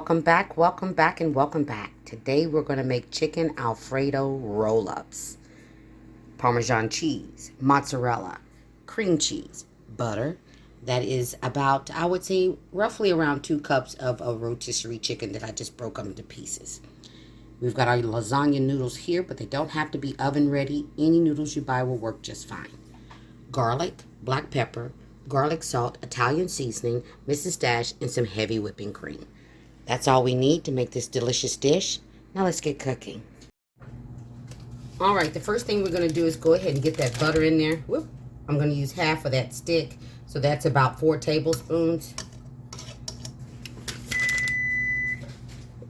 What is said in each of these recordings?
welcome back, and welcome back. Today we're going to make chicken Alfredo roll-ups. Parmesan cheese, mozzarella, cream cheese, butter. That is about, I would say, roughly around 2 cups of a rotisserie chicken that I just broke up into pieces. We've got our lasagna noodles here, but they don't have to be oven ready. Any noodles you buy will work just fine. Garlic, black pepper, garlic salt, Italian seasoning, Mrs. Dash, and some heavy whipping cream. That's all we need to make this delicious dish. Now let's get cooking. All right, the first thing we're going to do is go ahead and get that butter in there. Whoop. I'm going to use half of that stick, so that's about 4 tablespoons.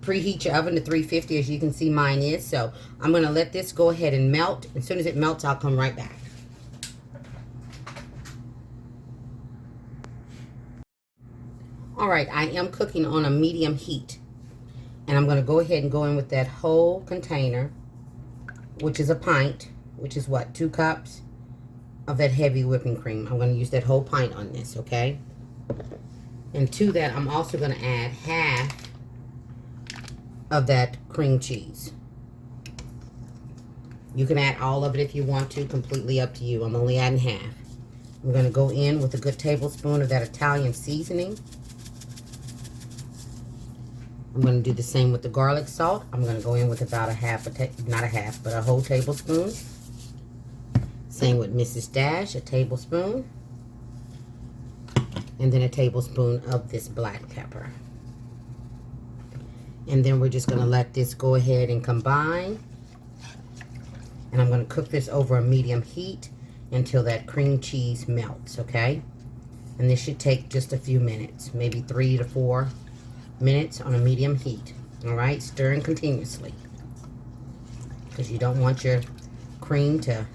Preheat your oven to 350, as you can see mine is. So I'm going to let this go ahead and melt. As soon as it melts, I'll come right back. All right, I am cooking on a medium heat. And I'm going to go ahead and go in with that whole container, which is a pint, which is what, 2 cups of that heavy whipping cream. I'm going to use that whole pint on this, okay? And to that, I'm also going to add half of that cream cheese. You can add all of it if you want to, completely up to you. I'm only adding half. I'm going to go in with a good tablespoon of that Italian seasoning. I'm going to do the same with the garlic salt. I'm going to go in with about a whole tablespoon. Same with Mrs. Dash, a tablespoon. And then a tablespoon of this black pepper. And then we're just going to let this go ahead and combine. And I'm going to cook this over a medium heat until that cream cheese melts, okay? And this should take just a few minutes, maybe 3 to 4 minutes on a medium heat. All right, stirring continuously, because you don't want your cream to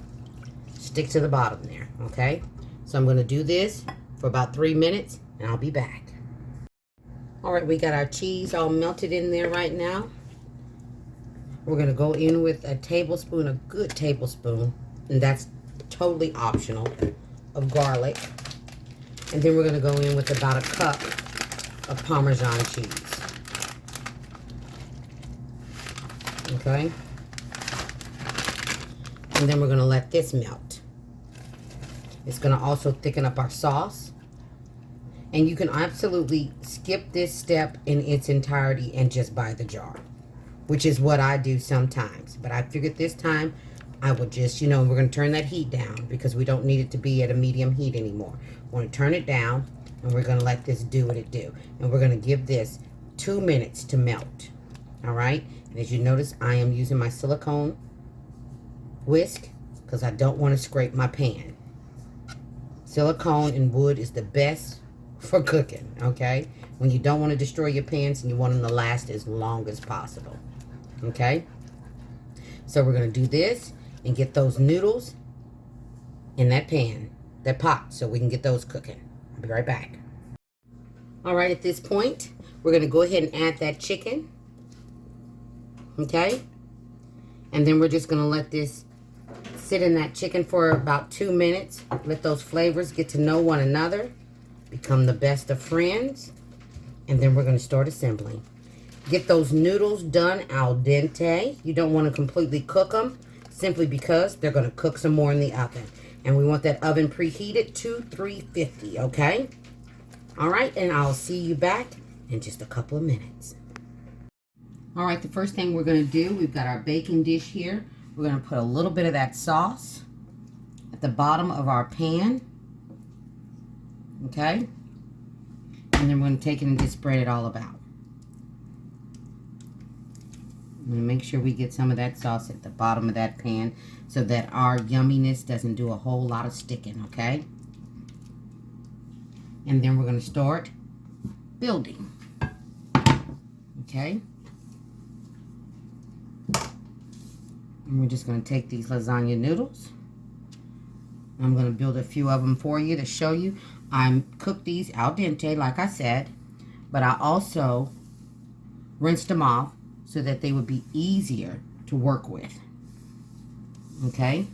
stick to the bottom there. Okay, so I'm going to do this for about 3 minutes and I'll be back. All right, we got our cheese all melted in there right now. We're going to go in with a tablespoon, a good tablespoon, and that's totally optional, of garlic. And then we're going to go in with about a cup of Parmesan cheese. Okay, and then we're going to let this melt. It's going to also thicken up our sauce, and you can absolutely skip this step in its entirety and just buy the jar, which is what I do sometimes. But I figured this time I would just, we're going to turn that heat down because we don't need it to be at a medium heat anymore. We're going to turn it down, and we're going to let this do what it do. And we're going to give this 2 minutes to melt. All right? And as you notice, I am using my silicone whisk because I don't want to scrape my pan. Silicone and wood is the best for cooking, okay? When you don't want to destroy your pans and you want them to last as long as possible. Okay? So we're going to do this and get those noodles in that pan, that pot, so we can get those cooking. I'll be right back. All right, at this point, we're going to go ahead and add that chicken. Okay? And then we're just going to let this sit in that chicken for about 2 minutes. Let those flavors get to know one another, become the best of friends. And then we're going to start assembling. Get those noodles done al dente. You don't want to completely cook them, simply because they're going to cook some more in the oven. And we want that oven preheated to 350, okay? All right, and I'll see you back in just a couple of minutes. All right, the first thing we're going to do, we've got our baking dish here. We're going to put a little bit of that sauce at the bottom of our pan, okay? And then we're going to take it and just spread it all about. I'm going to make sure we get some of that sauce at the bottom of that pan so that our yumminess doesn't do a whole lot of sticking, okay? And then we're going to start building, okay? And we're just going to take these lasagna noodles. I'm going to build a few of them for you to show you. I cooked these al dente, like I said, but I also rinsed them off so that they would be easier to work with. Okay?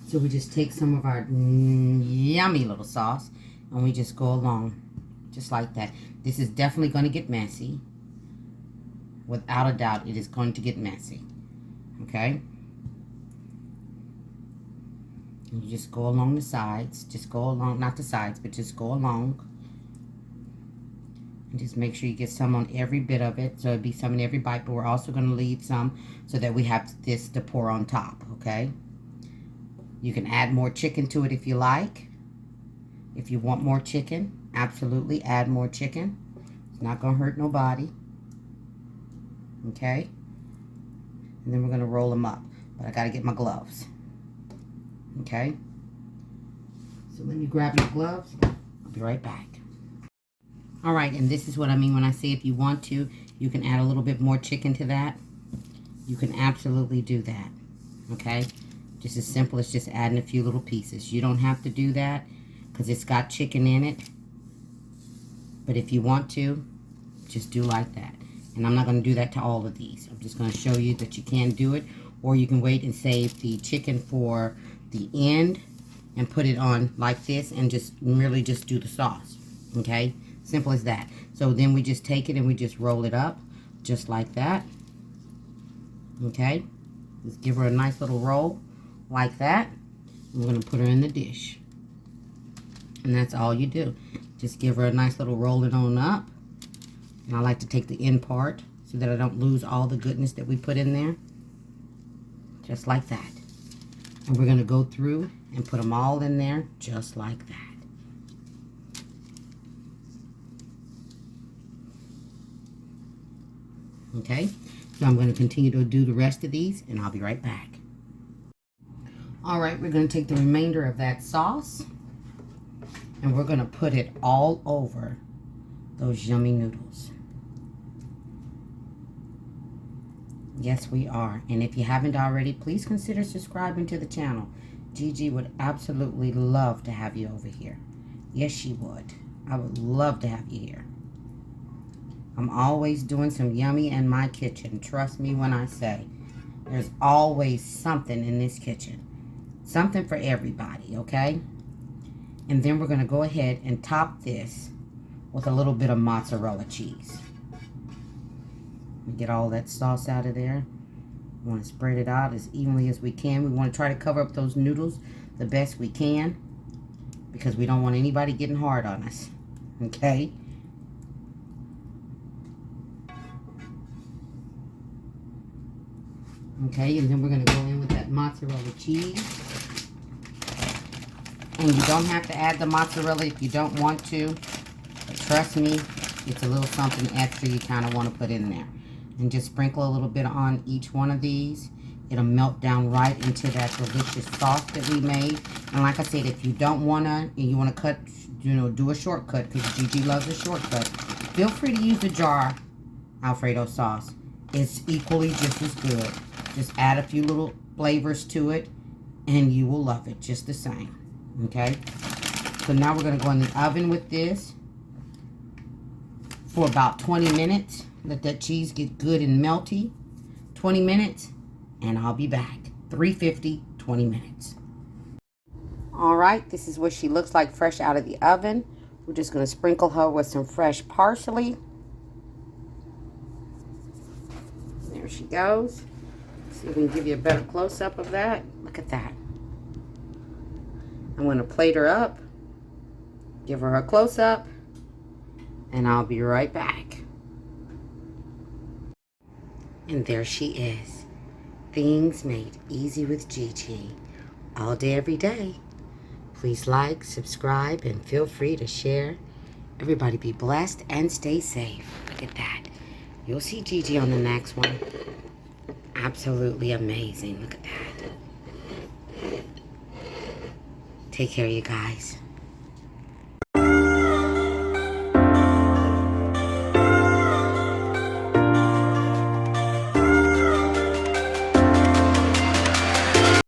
So we just take some of our yummy little sauce and we just go along Just like that. This is definitely going to get messy. Without a doubt, it is going to get messy. Okay? And you just go along the sides. Just go along, not the sides, but just go along. And just make sure you get some on every bit of it. So it'll be some in every bite, but we're also going to leave some so that we have this to pour on top, okay? You can add more chicken to it if you like. If you want more chicken, absolutely add more chicken. It's not going to hurt nobody. Okay? And then we're going to roll them up. But I got to get my gloves. Okay? So let me grab my gloves. I'll be right back. Alright, and this is what I mean when I say if you want to, you can add a little bit more chicken to that. You can absolutely do that. Okay? Just as simple as just adding a few little pieces. You don't have to do that because it's got chicken in it. But if you want to, just do like that. And I'm not going to do that to all of these. I'm just going to show you that you can do it. Or you can wait and save the chicken for the end and put it on like this and just merely just do the sauce. Okay? Simple as that. So then we just take it and we just roll it up just like that. Okay? Just give her a nice little roll like that. We're going to put her in the dish. And that's all you do. Just give her a nice little roll it on up. And I like to take the end part so that I don't lose all the goodness that we put in there. Just like that. And we're going to go through and put them all in there just like that. Okay, so I'm going to continue to do the rest of these and I'll be right back. Alright, we're going to take the remainder of that sauce and we're going to put it all over those yummy noodles. Yes, we are. And if you haven't already, please consider subscribing to the channel. Gigi would absolutely love to have you over here. Yes, she would. I would love to have you here. I'm always doing some yummy in my kitchen. Trust me when I say. There's always something in this kitchen. Something for everybody, okay? And then we're going to go ahead and top this with a little bit of mozzarella cheese. Get all that sauce out of there. We want to spread it out as evenly as we can. We want to try to cover up those noodles the best we can because we don't want anybody getting hard on us, okay? Okay, and then we're going to go in with that mozzarella cheese. And you don't have to add the mozzarella if you don't want to. But trust me, it's a little something extra you kind of want to put in there. And just sprinkle a little bit on each one of these. It'll melt down right into that delicious sauce that we made. And like I said, if you don't want to, and you want to cut, you know, do a shortcut, because Gigi loves a shortcut, feel free to use the jar Alfredo sauce. It's equally just as good. Just add a few little flavors to it, and you will love it just the same. Okay? So now we're going to go in the oven with this for about 20 minutes. Let that cheese get good and melty. 20 minutes, and I'll be back. 350, 20 minutes. Alright, this is what she looks like fresh out of the oven. We're just going to sprinkle her with some fresh parsley. There she goes. See if we can give you a better close-up of that. Look at that. I'm going to plate her up, give her a close-up, and I'll be right back. And there she is. Things made easy with Gigi. All day, every day. Please like, subscribe, and feel free to share. Everybody be blessed and stay safe. Look at that. You'll see Gigi on the next one. Absolutely amazing. Look at that. Take care, you guys.